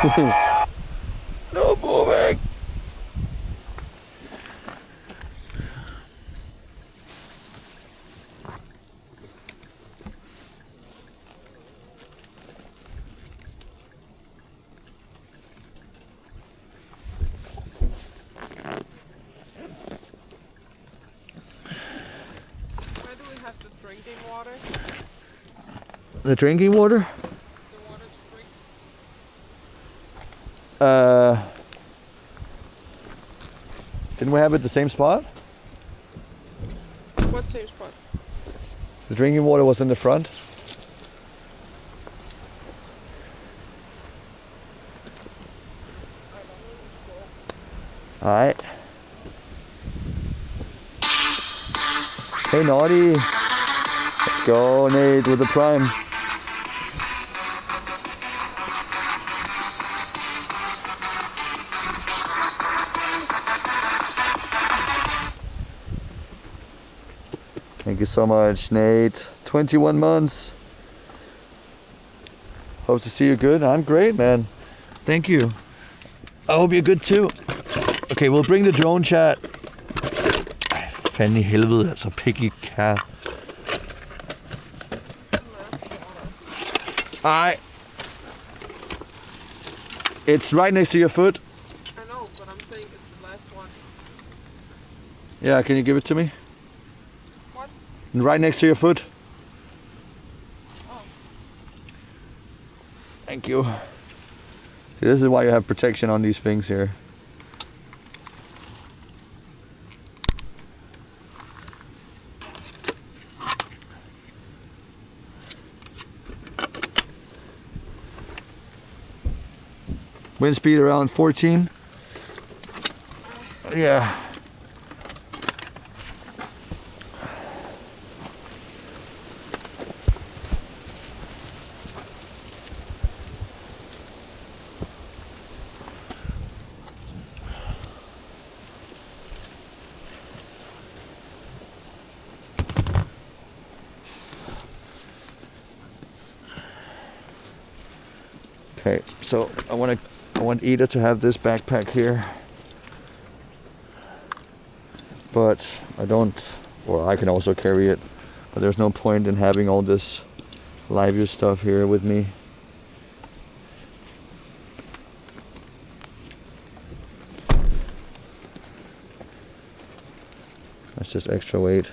No moving. Where do we have the drinking water? The drinking water? The water to drink? Didn't we have it at the same spot? What same spot? The drinking water was in the front. Alright. Hey Naughty. Let's go, Nate, with the prime. Thank you so much, Nate. 21 months. Hope to see you good. I'm great, man. Thank you. I hope you're good too. Okay, we'll bring the drone chat. Ej, fanden i helvede, altså picky cat. Ej. It's right next to your foot. I know, but I'm saying it's the last one. Yeah, can you give it to me? What? Right next to your foot. Oh. Thank you. See, this is why you have protection on these things here. Wind speed around 14. Yeah. Okay, so I want Ida to have this backpack here, but I don't, or I can also carry it, but there's no point in having all this live stuff here with me. That's just extra weight.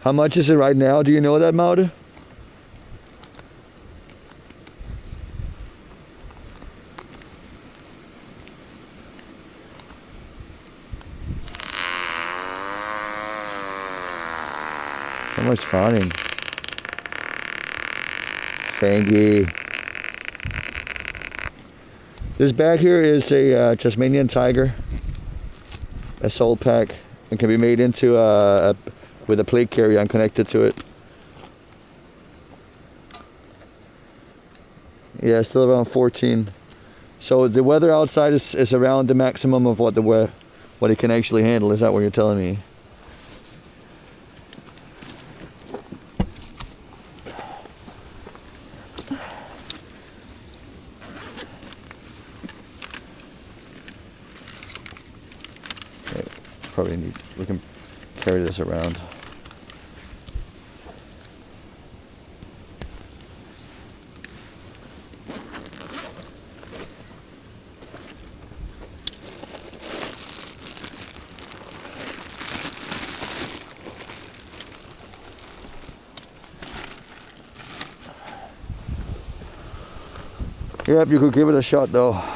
How much is it right now? Do you know that, Maude? How much fun? Thank you. This bag here is a Tasmanian tiger, a soul pack, and can be made into with a plate carrier connected to it. Yeah, still around 14. So the weather outside is around the maximum of what it can actually handle. Is that what you're telling me? Okay, probably we can carry this around. Yep, you could give it a shot though.